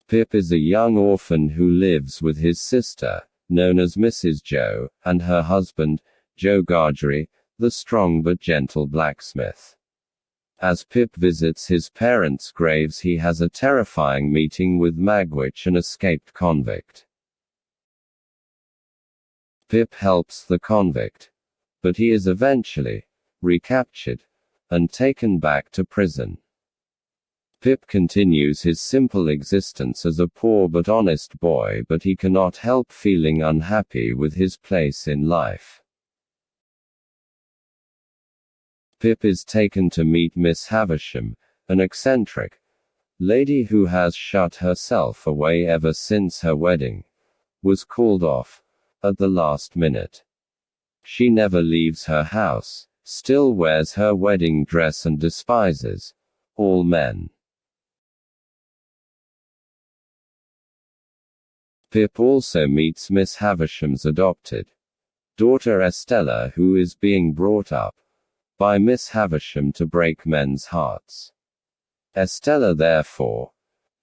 Pip is a young orphan who lives with his sister, known as Mrs. Joe, and her husband, Joe Gargery, the strong but gentle blacksmith. As Pip visits his parents' graves, he has a terrifying meeting with Magwitch, an escaped convict. Pip helps the convict, but he is eventually recaptured and taken back to prison. Pip continues his simple existence as a poor but honest boy, but he cannot help feeling unhappy with his place in life. Pip is taken to meet Miss Havisham, an eccentric lady who has shut herself away ever since her wedding was called off at the last minute. She never leaves her house, still wears her wedding dress, and despises all men. Pip also meets Miss Havisham's adopted daughter Estella, who is being brought up by Miss Havisham to break men's hearts. Estella therefore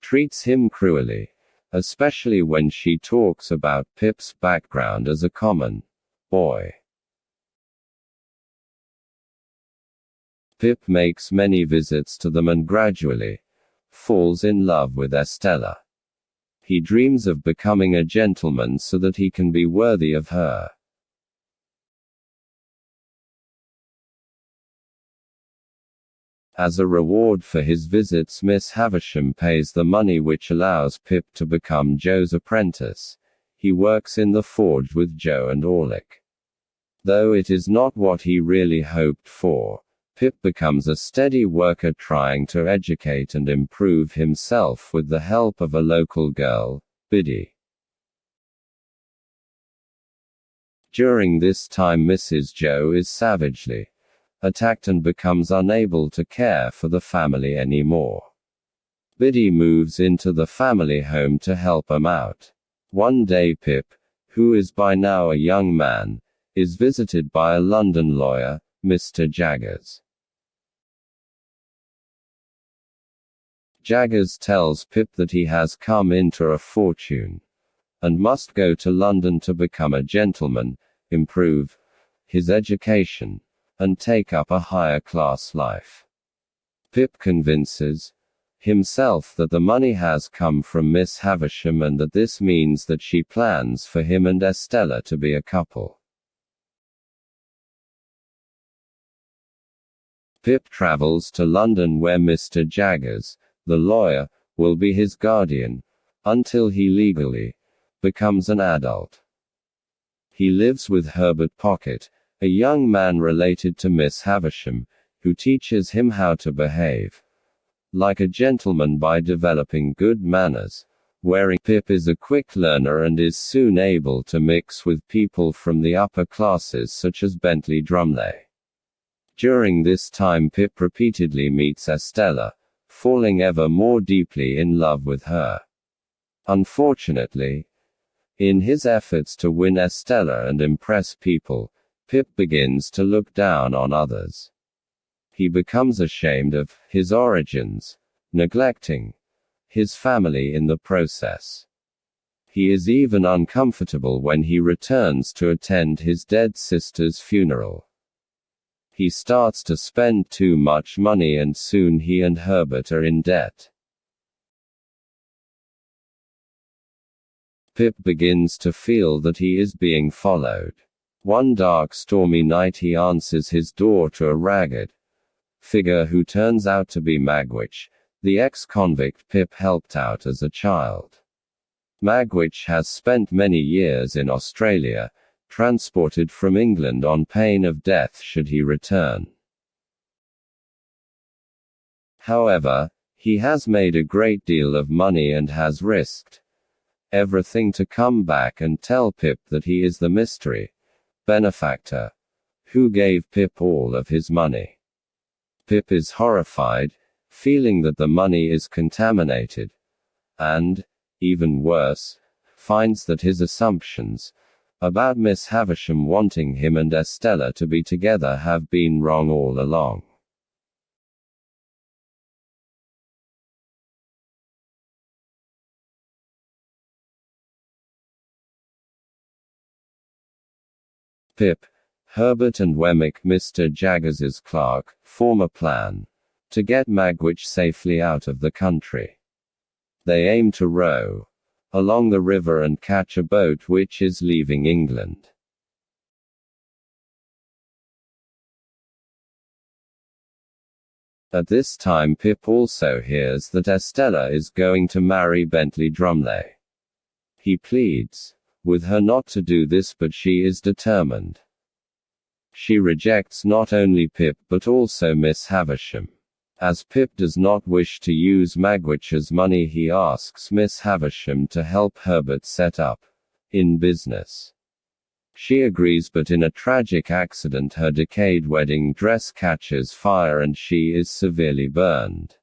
treats him cruelly, especially when she talks about Pip's background as a common boy. Pip makes many visits to them and gradually falls in love with Estella. He dreams of becoming a gentleman so that he can be worthy of her. As a reward for his visits, Miss Havisham pays the money which allows Pip to become Joe's apprentice. He works in the forge with Joe and Orlick. Though it is not what he really hoped for, Pip becomes a steady worker trying to educate and improve himself with the help of a local girl, Biddy. During this time, Mrs. Joe is savagely attacked and becomes unable to care for the family anymore. Biddy moves into the family home to help him out. One day Pip, who is by now a young man, is visited by a London lawyer, Mr. Jaggers. Jaggers tells Pip that he has come into a fortune and must go to London to become a gentleman, improve his education, and take up a higher class life. Pip convinces himself that the money has come from Miss Havisham and that this means that she plans for him and Estella to be a couple. Pip travels to London where Mr. Jaggers, the lawyer, will be his guardian until he legally becomes an adult. He lives with Herbert Pocket, a young man related to Miss Havisham, who teaches him how to behave like a gentleman by developing good manners. Pip is a quick learner and is soon able to mix with people from the upper classes such as Bentley Drumley. During this time Pip repeatedly meets Estella, falling ever more deeply in love with her. Unfortunately, in his efforts to win Estella and impress people, Pip begins to look down on others. He becomes ashamed of his origins, neglecting his family in the process. He is even uncomfortable when he returns to attend his dead sister's funeral. He starts to spend too much money and soon he and Herbert are in debt. Pip begins to feel that he is being followed. One dark stormy night he answers his door to a ragged figure who turns out to be Magwitch, the ex-convict Pip helped out as a child. Magwitch has spent many years in Australia, transported from England on pain of death should he return. However, he has made a great deal of money and has risked everything to come back and tell Pip that he is the mystery benefactor who gave Pip all of his money. Pip is horrified, feeling that the money is contaminated, and, even worse, finds that his assumptions about Miss Havisham wanting him and Estella to be together have been wrong all along. Pip, Herbert and Wemmick, Mr. Jaggers's clerk, form a plan to get Magwitch safely out of the country. They aim to row along the river and catch a boat which is leaving England. At this time Pip also hears that Estella is going to marry Bentley Drumley. He pleads with her not to do this, but she is determined. She rejects not only Pip but also Miss Havisham. As Pip does not wish to use Magwitch's money, he asks Miss Havisham to help Herbert set up in business. She agrees, but in a tragic accident her decayed wedding dress catches fire and she is severely burned.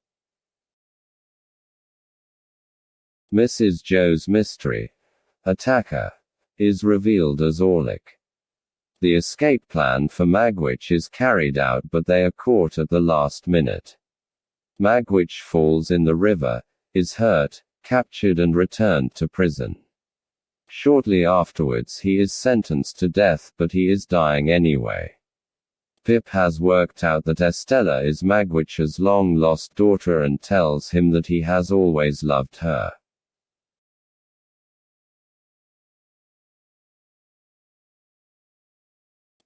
Mrs. Joe's mystery attacker is revealed as Orlick. The escape plan for Magwitch is carried out, but they are caught at the last minute. Magwitch falls in the river, is hurt, captured and returned to prison. Shortly afterwards he is sentenced to death, but he is dying anyway. Pip has worked out that Estella is Magwitch's long-lost daughter and tells him that he has always loved her.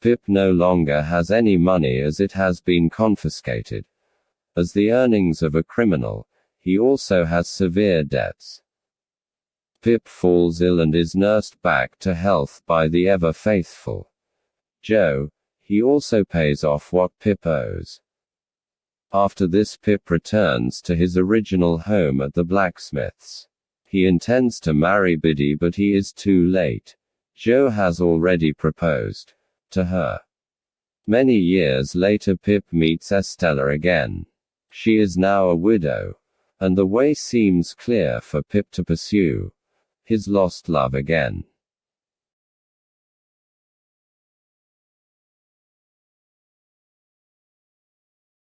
Pip no longer has any money as it has been confiscated. As the earnings of a criminal, he also has severe debts. Pip falls ill and is nursed back to health by the ever-faithful Joe. He also pays off what Pip owes. After this, Pip returns to his original home at the blacksmith's. He intends to marry Biddy, but he is too late. Joe has already proposed to her. Many years later, Pip meets Estella again. She is now a widow, and the way seems clear for Pip to pursue his lost love again.